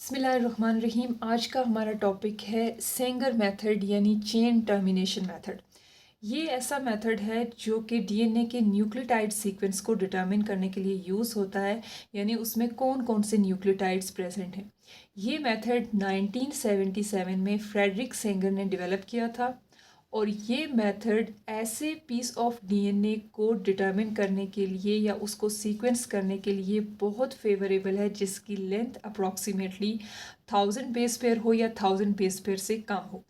बिस्मिल्लाहिर्रहमानिर्रहीम। आज का हमारा टॉपिक है सेंगर मेथड यानी चेन टर्मिनेशन मेथड। ये ऐसा मेथड है जो कि डीएनए के न्यूक्लियोटाइड सीक्वेंस को डिटरमिन करने के लिए यूज़ होता है, यानी उसमें कौन कौन से न्यूक्लियोटाइड्स प्रेजेंट हैं। ये मेथड 1977 में फ्रेडरिक सेंगर ने डेवलप किया था और ये मेथड ऐसे पीस ऑफ डीएनए को डिटरमिन करने के लिए या उसको सीक्वेंस करने के लिए बहुत फेवरेबल है जिसकी लेंथ अप्रॉक्सीमेटली 1000 बेस पेयर हो या 1000 बेस पेयर से कम हो।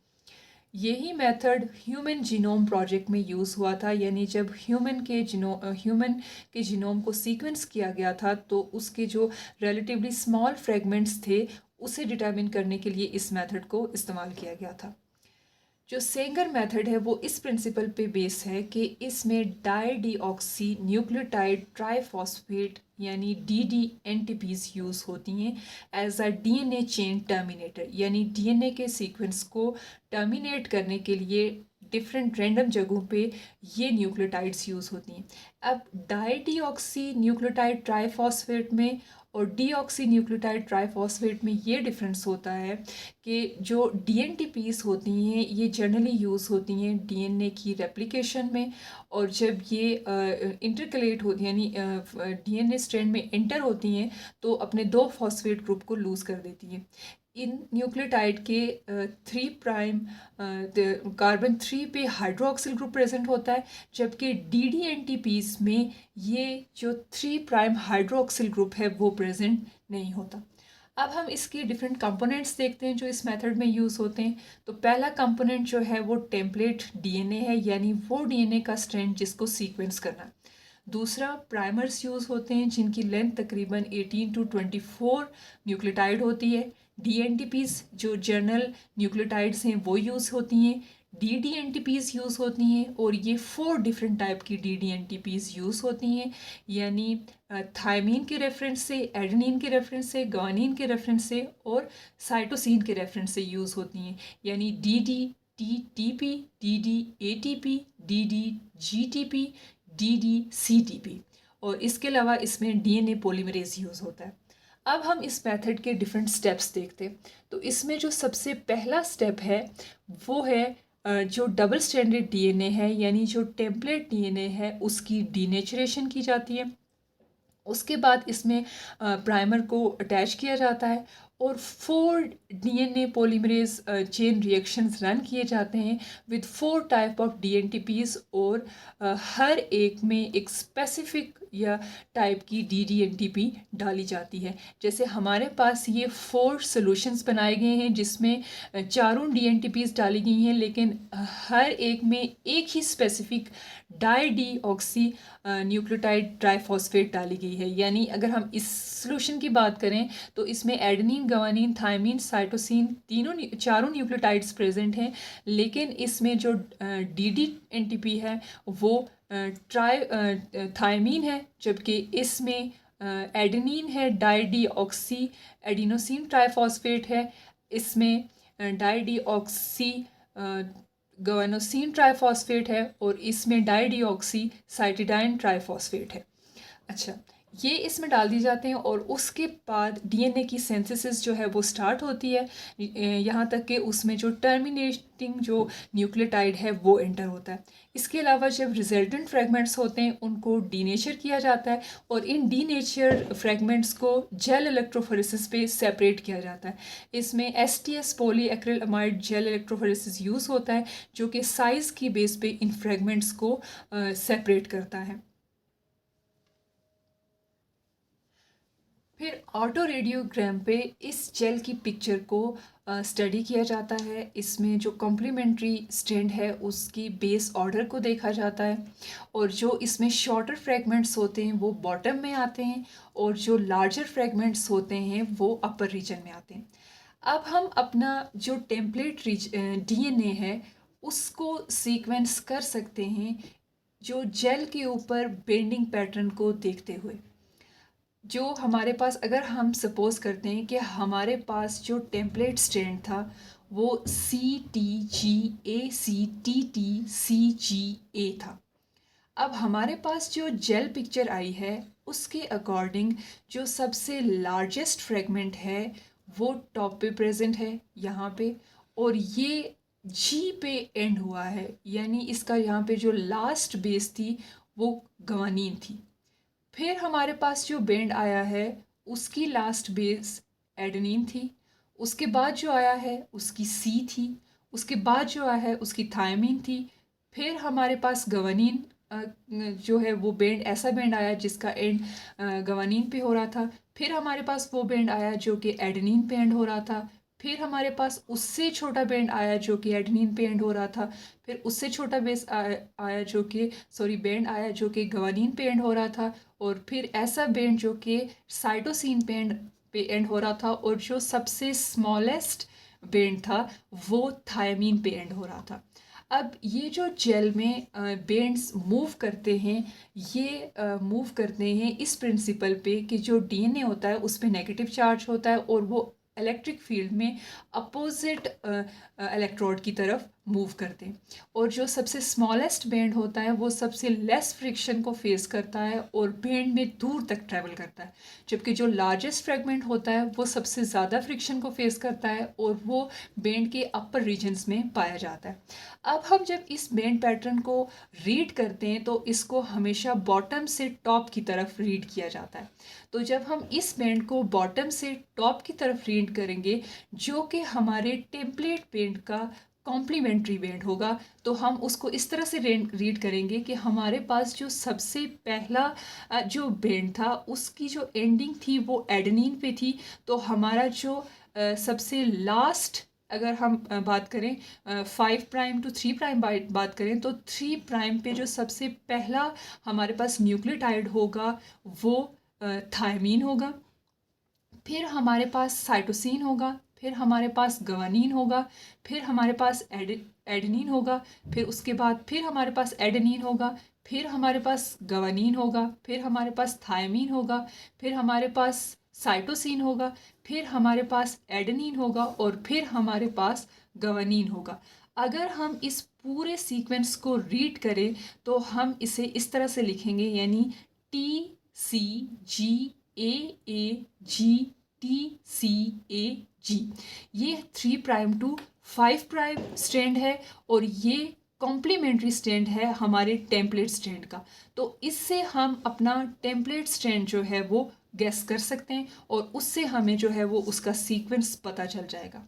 यही मेथड ह्यूमन जीनोम प्रोजेक्ट में यूज़ हुआ था, यानी जब ह्यूमन के जीनोम को सीक्वेंस किया गया था तो उसके जो रिलेटिवली स्मॉल फ्रेगमेंट्स थे उसे डिटरमिन करने के लिए इस मेथड को इस्तेमाल किया गया था। जो सेंगर मेथड है वो इस प्रिंसिपल पे बेस है कि इसमें डाईडीऑक्सी न्यूक्लियोटाइड ट्राइफॉस्फेट यानी DDNTPs यूज़ होती हैं as a DNA chain terminator, यानी डीएनए के सीक्वेंस को टर्मिनेट करने के लिए डिफरेंट रैंडम जगहों पे ये न्यूक्लियोटाइड्स यूज़ होती हैं। अब डाईडीऑक्सी न्यूक्लियोटाइड ट्राइफॉस्फेट में और डीऑक्सी न्यूक्लियोटाइड ट्राइफॉस्फेट में ये डिफरेंस होता है कि जो DNTPs होती हैं ये जनरली यूज़ होती हैं डीएनए की रेप्लिकेशन में, और जब ये इंटरकलेट होती हैं यानी डीएनए स्ट्रैंड में एंटर होती हैं तो अपने 2 फॉस्फेट ग्रुप को लूज़ कर देती हैं। इन न्यूक्लियोटाइड के 3' कार्बन 3 पे हाइड्रोक्सिल ग्रुप प्रेजेंट होता है, जबकि DDNTPs में ये जो 3' हाइड्रोक्सिल ग्रुप है वो प्रेजेंट नहीं होता। अब हम इसके डिफरेंट कंपोनेंट्स देखते हैं जो इस मेथड में यूज़ होते हैं। तो पहला कंपोनेंट जो है वो टेम्पलेट डीएनए है, यानी वो डीएनए का स्ट्रैंड जिसको सीक्वेंस करना है। दूसरा प्राइमर्स यूज़ होते हैं जिनकी लेंथ तकरीबन 18 to 24 न्यूक्लियोटाइड होती है। DNTPs जो जर्नल न्यूक्लियोटाइड्स हैं वो यूज़ होती हैं। DDNTPs यूज़ होती हैं और ये 4 डिफरेंट टाइप की DDNTPs यूज़ होती हैं, यानी थायमीन के रेफरेंस से, एडेनिन के रेफरेंस से, ग्वानिन के रेफरेंस से और साइटोसिन के रेफरेंस से यूज़ होती हैं, यानी DDTTP, DDATP, DDGTP, DDCTP। और इसके अलावा इसमें डीएनए पॉलीमरेज यूज़ होता है। अब हम इस मेथड के डिफरेंट स्टेप्स देखते हैं। तो इसमें जो सबसे पहला स्टेप है वो है जो डबल स्ट्रैंडेड डीएनए है यानी जो टेम्पलेट डीएनए है उसकी डीनेचरेशन की जाती है। उसके बाद इसमें प्राइमर को अटैच किया जाता है और 4 DNA polymerase chain reactions run किए जाते हैं विद 4 टाइप ऑफ DNTPs, और हर एक में एक स्पेसिफिक या टाइप की DDNTP डाली जाती है। जैसे हमारे पास ये 4 सॉल्यूशंस बनाए गए हैं जिसमें चारों DNTPs डाली गई हैं, लेकिन हर एक में एक ही स्पेसिफिक डाईडीऑक्सी न्यूक्लियोटाइड ट्राइफॉस्फेट डाली गई है। यानी अगर हम इस सॉल्यूशन की बात करें तो इसमें एडेनिन, ग्वानिन, थायमीन, साइटोसिन चारों न्यूक्लियोटाइड्स प्रेजेंट हैं, लेकिन इसमें जो DDNTP है वो थायमीन है, जबकि इसमें एडेनिन है, डाईडीऑक्सी एडिनोसिन ट्राइफॉस्फेट है, इसमें डाईडीऑक्सी ग्वानोसिन ट्राइफॉस्फेट है और इसमें डाईडीऑक्सी साइटिडाइन ट्राइफॉस्फेट है। अच्छा, ये इसमें डाल दिए जाते हैं और उसके बाद डीएनए की सिंथेसिस जो है वो स्टार्ट होती है, यहाँ तक कि उसमें जो टर्मिनेटिंग जो न्यूक्लियोटाइड है वो एंटर होता है। इसके अलावा जब रिजल्टेंट फ्रेगमेंट्स होते हैं उनको डीनेचर किया जाता है और इन डीनेचर फ्रेगमेंट्स को जेल इलेक्ट्रोफोरेसिस पे सेपरेट किया जाता है। इसमें STS पॉलीएक्रिलअमाइड जेल इलेक्ट्रोफोरेसिस यूज़ होता है जो कि साइज़ की बेस पे इन फ्रेगमेंट्स को सेपरेट करता है। फिर ऑटो रेडियोग्राम पे इस जेल की पिक्चर को स्टडी किया जाता है। इसमें जो कॉम्प्लीमेंट्री स्ट्रैंड है उसकी बेस ऑर्डर को देखा जाता है और जो इसमें शॉर्टर फ्रेगमेंट्स होते हैं वो बॉटम में आते हैं और जो लार्जर फ्रेगमेंट्स होते हैं वो अपर रीजन में आते हैं। अब हम अपना जो टेम्पलेट डीएनए है उसको सीक्वेंस कर सकते हैं जो जेल के ऊपर बेंडिंग पैटर्न को देखते हुए। जो हमारे पास, अगर हम सपोज़ करते हैं कि हमारे पास जो टेम्पलेट स्ट्रैंड था वो CTGACTTCGA था। अब हमारे पास जो जेल पिक्चर आई है उसके अकॉर्डिंग जो सबसे लार्जेस्ट फ्रेगमेंट है वो टॉप पे प्रेजेंट है यहाँ पे, और ये जी पे एंड हुआ है, यानी इसका यहाँ पे जो लास्ट बेस थी वो गवानीन थी। फिर हमारे पास जो बैंड आया है उसकी लास्ट बेस एडेनिन थी। उसके बाद जो आया है उसकी सी थी। उसके बाद जो आया है उसकी थायमीन थी। फिर हमारे पास गवानीन जो है वो बैंड, ऐसा बैंड आया जिसका एंड गवानीन पे हो रहा था। फिर हमारे पास वो बैंड आया जो कि एडेनिन पे एंड हो रहा था। फिर हमारे पास उससे छोटा बैंड आया जो कि एडेनिन पे एंड हो रहा था। फिर उससे छोटा बेस आया जो कि बैंड आया जो कि गवानीन पे एंड हो रहा था। और फिर ऐसा बैंड जो कि साइटोसिन पे एंड हो रहा था, और जो सबसे स्मॉलेस्ट बैंड था वो थायमीन पे एंड हो रहा था। अब ये जो जेल में बैंड्स मूव करते हैं, ये मूव करते हैं इस प्रिंसिपल पे कि जो डीएनए होता है उस पर नेगेटिव चार्ज होता है और वो इलेक्ट्रिक फील्ड में अपोजिट इलेक्ट्रोड की तरफ मूव करते हैं। और जो सबसे स्मॉलेस्ट बैंड होता है वो सबसे लेस फ्रिक्शन को फेस करता है और बैंड में दूर तक ट्रैवल करता है, जबकि जो लार्जेस्ट फ्रेगमेंट होता है वो सबसे ज़्यादा फ्रिक्शन को फेस करता है और वो बैंड के अपर रीजन्स में पाया जाता है। अब हम जब इस बैंड पैटर्न को रीड करते हैं तो इसको हमेशा बॉटम से टॉप की तरफ रीड किया जाता है। तो जब हम इस बैंड को बॉटम से टॉप की तरफ रीड करेंगे जो कि हमारे टेम्पलेट बैंड का कॉम्प्लीमेंट्री बैंड होगा, तो हम उसको इस तरह से रीड करेंगे कि हमारे पास जो सबसे पहला जो बैंड था उसकी जो एंडिंग थी वो एडेनिन पे थी। तो हमारा जो सबसे लास्ट, अगर हम बात करें 5' to 3' बात करें, तो 3' पे जो सबसे पहला हमारे पास न्यूक्लियोटाइड होगा वो थायमीन होगा। फिर हमारे पास साइटोसिन होगा। फिर हमारे पास गवानीन होगा। फिर हमारे पास एडेनिन होगा। फिर उसके बाद फिर हमारे पास एडेनिन होगा। फिर हमारे पास गवानीन होगा। फिर हमारे पास थायमीन होगा। फिर हमारे पास साइटोसिन होगा। फिर हमारे पास एडेनिन होगा और फिर हमारे पास गवानीन होगा। अगर हम इस पूरे सीक्वेंस को रीड करें तो हम इसे इस तरह से लिखेंगे, यानी TCGAAGTCAG। ये 3' to 5' स्ट्रैंड है और ये कॉम्प्लीमेंट्री स्ट्रैंड है हमारे टेम्पलेट स्ट्रैंड का। तो इससे हम अपना टेम्पलेट स्ट्रैंड जो है वो गेस कर सकते हैं और उससे हमें जो है वो उसका सीक्वेंस पता चल जाएगा।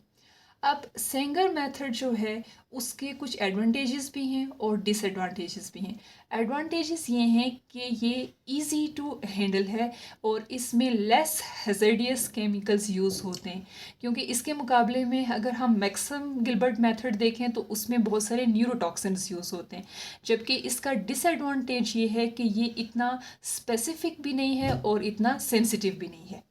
अब सेंगर मेथड जो है उसके कुछ एडवांटेजेस भी हैं और डिसएडवांटेजेस भी हैं। एडवांटेजेस ये हैं कि ये इजी टू हैंडल है और इसमें लेस हैज़र्डियस केमिकल्स यूज़ होते हैं, क्योंकि इसके मुकाबले में अगर हम मैक्सम गिलबर्ट मेथड देखें तो उसमें बहुत सारे न्यूरोटॉक्सिन्स यूज़ होते हैं। जबकि इसका डिसएडवांटेज ये है कि ये इतना स्पेसिफिक भी नहीं है और इतना सेंसिटिव भी नहीं है।